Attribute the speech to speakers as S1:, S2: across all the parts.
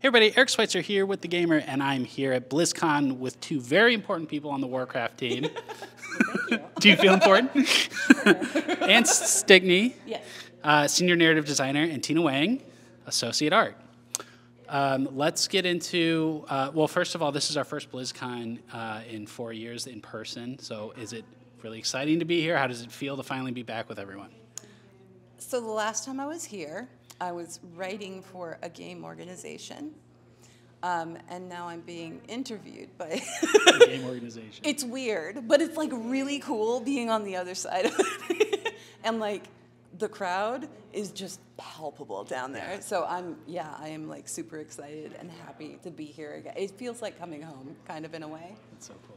S1: everybody, Eric Schweitzer here with The Gamer, and I'm here at BlizzCon with two very important people on the Warcraft team.
S2: Thank you.
S1: Do you feel important? And Stickney,
S2: Yes.
S1: Senior Narrative Designer, and Tina Wang, Associate Art. Let's get into, well, first of all, this is our first BlizzCon in 4 years in person, so is it really exciting to be here? How does it feel to finally be back with everyone?
S2: So the last time I was here, I was writing for a game organization, and now I'm being interviewed by
S1: A game organization.
S2: It's weird, but it's like really cool being on the other side of it. And like the crowd is just palpable down there.
S1: Yeah.
S2: So I am like super excited and happy to be here again. It feels like coming home, kind of in a way.
S1: That's so cool.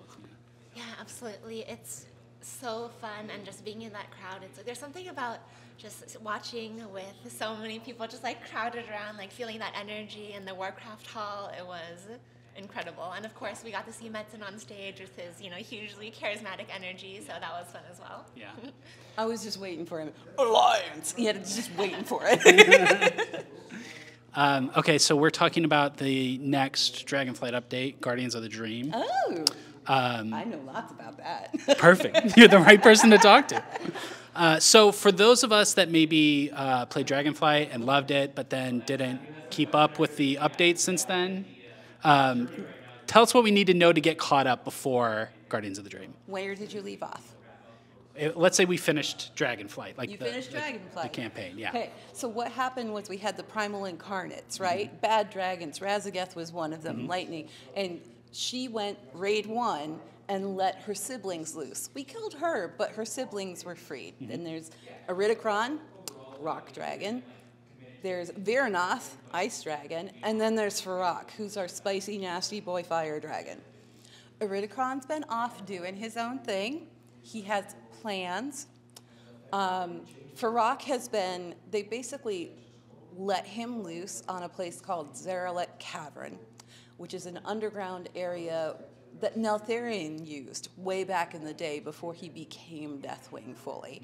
S3: Yeah, absolutely. It's so fun, and just being in that crowd. It's like there's something about just watching with so many people just like crowded around, like feeling that energy in the Warcraft hall. It was incredible, and of course we got to see Metzen on stage with his, hugely charismatic energy. So that was fun as well.
S1: Yeah.
S2: I was just waiting for him. Alliance. Yeah, just waiting for it.
S1: Okay, so we're talking about the next Dragonflight update, Guardians of the Dream.
S2: Oh. I know lots about that.
S1: Perfect. You're the right person to talk to. So for those of us that maybe played Dragonflight and loved it, but then didn't keep up with the updates since then, tell us what we need to know to get caught up before Guardians of the Dream.
S2: Where did you leave off?
S1: Let's say we finished Dragonflight, like
S2: You finished Dragonflight.
S1: the campaign, yeah.
S2: Okay, so what happened was we had the primal incarnates, right? Bad dragons. Razageth was one of them, Lightning. And she went raid 1 and let her siblings loose. We killed her, but her siblings were freed. Then there's Iridikron, rock dragon. There's Viranoth, ice dragon. And then there's Farak, who's our spicy, nasty boy fire dragon. Iridikron's been off doing his own thing. He has plans. Farak has been, they basically let him loose on a place called Zeralet Cavern, which is an underground area that Neltharion used way back in the day before he became Deathwing fully,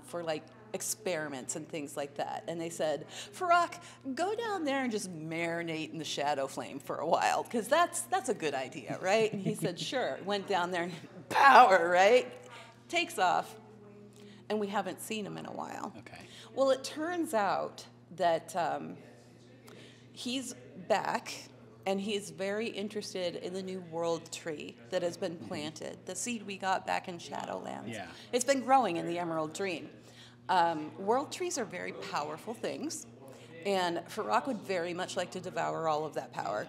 S2: for like experiments and things like that. And they said, Farak, go down there and just marinate in the Shadow Flame for a while, because that's a good idea, right? And he said, sure. Went down there and power, right? Takes off, and we haven't seen him in a while.
S1: Okay.
S2: Well, it turns out that he's back, and he's very interested in the new world tree that has been planted, the seed we got back in Shadowlands.
S1: Yeah.
S2: It's been growing in the Emerald Dream. World trees are very powerful things, and Farak would very much like to devour all of that power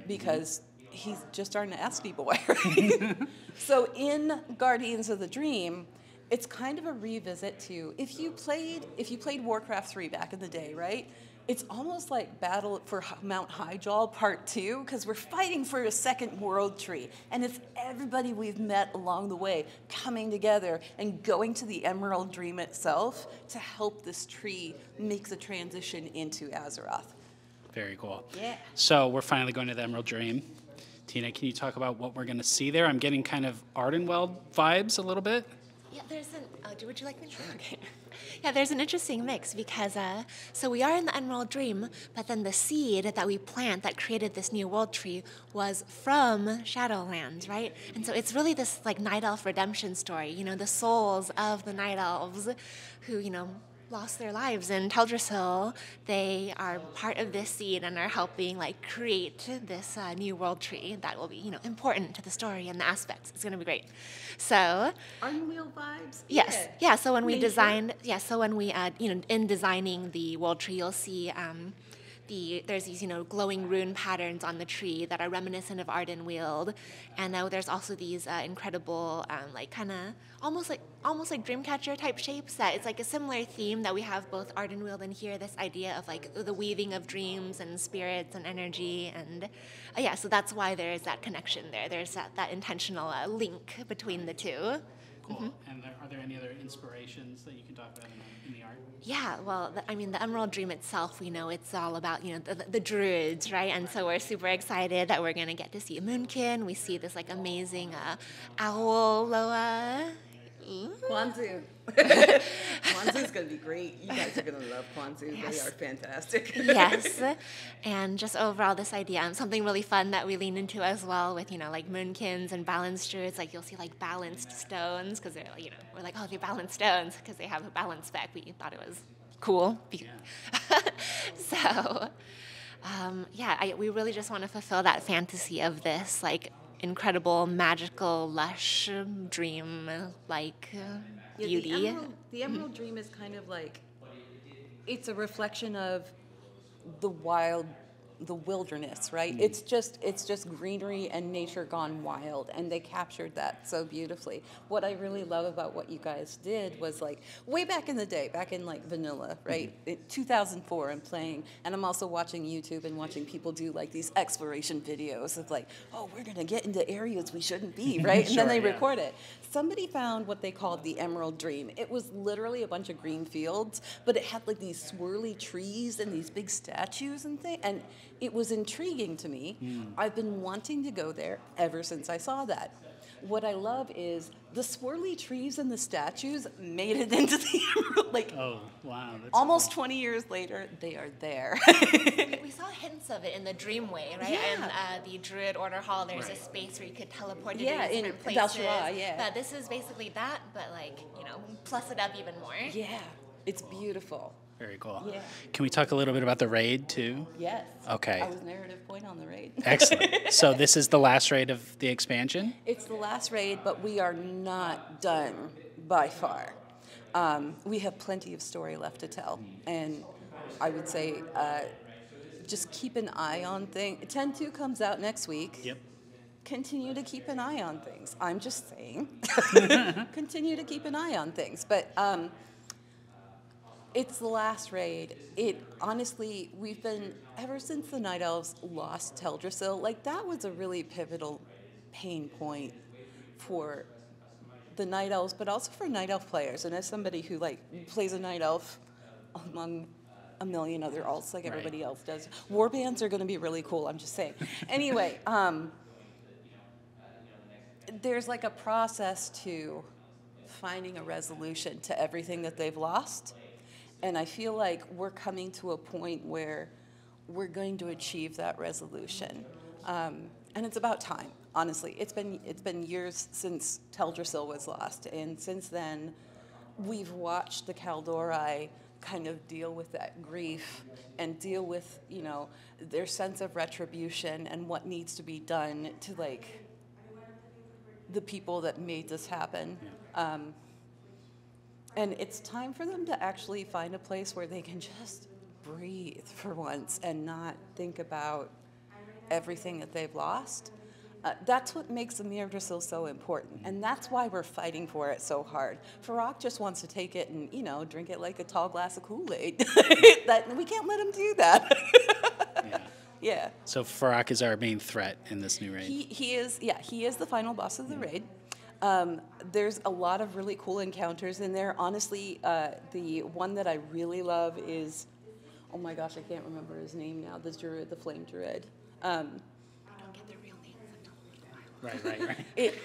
S2: because he's just our nasty boy, right? So in Guardians of the Dream, it's kind of a revisit to, if you played Warcraft 3 back in the day, right? It's almost like Battle for Mount Highjall Part 2, because we're fighting for a second world tree. And it's everybody we've met along the way coming together and going to the Emerald Dream itself to help this tree make the transition into Azeroth.
S1: Very cool.
S2: Yeah.
S1: So we're finally going to the Emerald Dream. Tina, can you talk about what we're going to see there? I'm getting kind of Ardenweld vibes a little bit.
S3: Yeah, would you like me to? Okay. Yeah, there's an interesting mix because, so we are in the Emerald Dream, but then the seed that we plant that created this new world tree was from Shadowlands, right? And so it's really this like Night Elf redemption story, the souls of the Night Elves who, lost their lives in Teldrassil. They are part of this seed and are helping like create this new world tree that will be, important to the story and the aspects. It's going to be great. So,
S2: Unreal vibes?
S3: yes. Yeah, so when we
S2: Nature.
S3: designed, in designing the world tree, you'll see there's these, glowing rune patterns on the tree that are reminiscent of Ardenweald, and there's also these incredible, almost like Dreamcatcher type shapes. That it's like a similar theme that we have both Ardenweald and here. This idea of like the weaving of dreams and spirits and energy, and so that's why there is that connection there. There's that intentional link between the two.
S1: Cool. And are there any other inspirations that you can talk about in the art?
S3: Yeah, well, the Emerald Dream itself, we know it's all about, the druids, right? And so we're super excited that we're going to get to see a Moonkin. We see this, like, amazing owl Loa.
S2: Kwanzu. Kwanzaa's going to be great. You guys are going to love Kwanzaa.
S3: Yes.
S2: They are fantastic.
S3: Yes, and just overall this idea, something really fun that we lean into as well with, like moonkins and balanced druids, like you'll see like balanced stones, because they're like, we're like, oh, they're balanced stones, because they have a balance spec. We thought it was cool. So, we really just want to fulfill that fantasy of this, like, incredible, magical, lush dream, like, beauty.
S2: The Emerald Dream is kind of like, it's a reflection of the wilderness, right? It's just greenery and nature gone wild, and they captured that so beautifully. What I really love about what you guys did was, like, way back in the day, back in like vanilla, right? 2004, I'm playing, and I'm also watching YouTube and watching people do like these exploration videos of like, oh, we're gonna get into areas we shouldn't be, right? And then they record it. Somebody found what they called the Emerald Dream. It was literally a bunch of green fields, but it had like these swirly trees and these big statues and things, and it was intriguing to me. I've been wanting to go there ever since I saw that. What I love is the swirly trees and the statues made it into the Emerald. Like,
S1: Oh, wow. That's
S2: almost
S1: cool.
S2: 20 years later, they are there.
S3: We saw hints of it in the Dreamway, right?
S2: Yeah.
S3: And the Druid Order Hall, there's a space where you could teleport to
S2: Yeah,
S3: these
S2: in
S3: different places.
S2: Valshara, yeah.
S3: But this is basically that, but like, plus it up even more.
S2: Yeah, it's beautiful.
S1: Very cool.
S2: Yeah.
S1: Can we talk a little bit about the raid, too?
S2: Yes.
S1: Okay.
S2: I was narrative point on the raid.
S1: Excellent. So this is the last raid of the expansion?
S2: It's the last raid, but we are not done by far. We have plenty of story left to tell, and I would say just keep an eye on things. 10.2 comes out next week.
S1: Yep.
S2: Continue to keep an eye on things. I'm just saying. Continue to keep an eye on things. But it's the last raid. Honestly, we've been, ever since the Night Elves lost Teldrassil, like, that was a really pivotal pain point for the Night Elves, but also for Night Elf players. And as somebody who, like, plays a Night Elf among a million other alts like everybody else does, warbands are going to be really cool, I'm just saying. Anyway, there's, like, a process to finding a resolution to everything that they've lost. And I feel like we're coming to a point where we're going to achieve that resolution. And it's about time, honestly. It's been years since Teldrassil was lost. And since then, we've watched the Kaldori kind of deal with that grief and deal with, their sense of retribution and what needs to be done to, like, the people that made this happen. And it's time for them to actually find a place where they can just breathe for once and not think about everything that they've lost. That's what makes Amir Drasil so important, and that's why we're fighting for it so hard. Farak just wants to take it and, drink it like a tall glass of Kool-Aid. We can't let him do that. Yeah.
S1: So Farak is our main threat in this new raid.
S2: He is the final boss of the raid. There's a lot of really cool encounters in there. Honestly, the one that I really love is, oh my gosh, I can't remember his name now, the druid, the flame druid.
S3: I don't get their real names.
S1: Right.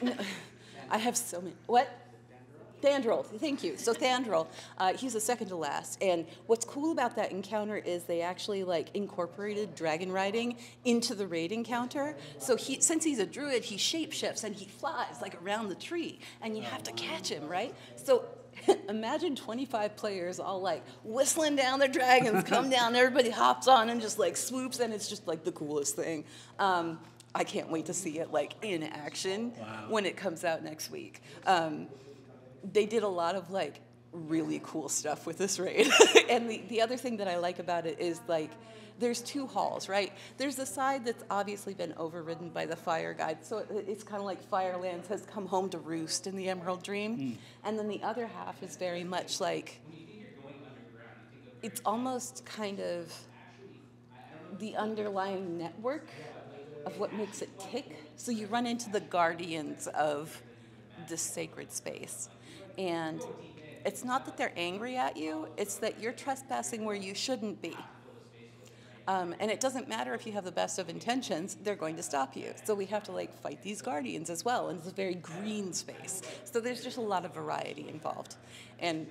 S2: I have so many. What? Thandril, thank you. So Thandril, he's the second to last. And what's cool about that encounter is they actually, like, incorporated dragon riding into the raid encounter. So since he's a druid, he shapeshifts and he flies, like, around the tree. And you have to catch him, right? So imagine 25 players all, like, whistling down their dragons, come down, everybody hops on and just, like, swoops, and it's just, like, the coolest thing. I can't wait to see it, like, in action when it comes out next week. They did a lot of, like, really cool stuff with this raid. And the other thing that I like about it is, like, there's two halls, right? There's the side that's obviously been overridden by the Fire Guide. So it's kind of like Firelands has come home to roost in the Emerald Dream. And then the other half is very much like, it's almost kind of the underlying network of what makes it tick. So you run into the guardians of this sacred space. And it's not that they're angry at you, it's that you're trespassing where you shouldn't be. And it doesn't matter if you have the best of intentions, they're going to stop you. So we have to like fight these guardians as well, and it's a very green space. So there's just a lot of variety involved. And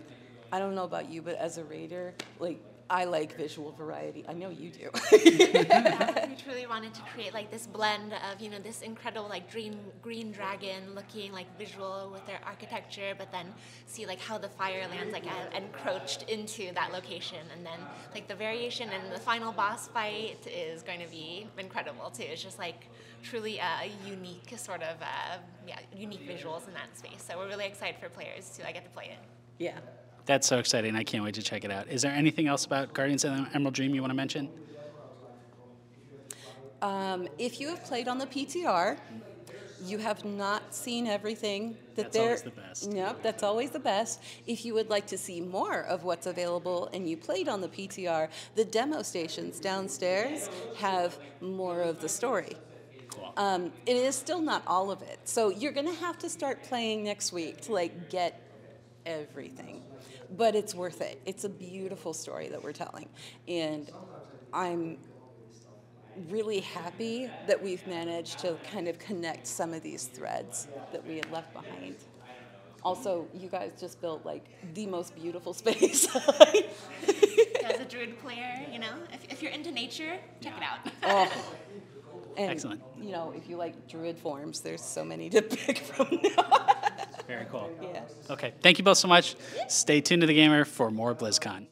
S2: I don't know about you, but as a raider, like I like visual variety. I know you do.
S3: Yeah, we truly wanted to create like this blend of, you know, this incredible like green dragon looking like visual with their architecture, but then see like how the Firelands like encroached into that location, and then like the variation and the final boss fight is going to be incredible too. It's just like truly a unique sort of unique visuals in that space. So we're really excited for players to get to play it.
S2: Yeah.
S1: That's so exciting. I can't wait to check it out. Is there anything else about Guardians of the Emerald Dream you want to mention?
S2: If you have played on the PTR, you have not seen everything
S1: That's always the best.
S2: Nope, that's always the best. If you would like to see more of what's available and you played on the PTR, the demo stations downstairs have more of the story.
S1: Cool.
S2: It is still not all of it. So you're going to have to start playing next week to like get everything. But it's worth it. It's a beautiful story that we're telling. And I'm really happy that we've managed to kind of connect some of these threads that we had left behind. Also, you guys just built like the most beautiful space.
S3: As a druid player, you know, if you're into nature, check it out.
S2: Oh. And,
S1: Excellent.
S2: you know, if you like druid forms, there's so many to pick from now.
S1: Very cool.
S2: Yeah.
S1: Okay. Thank you both so much. Stay tuned to The Gamer for more BlizzCon.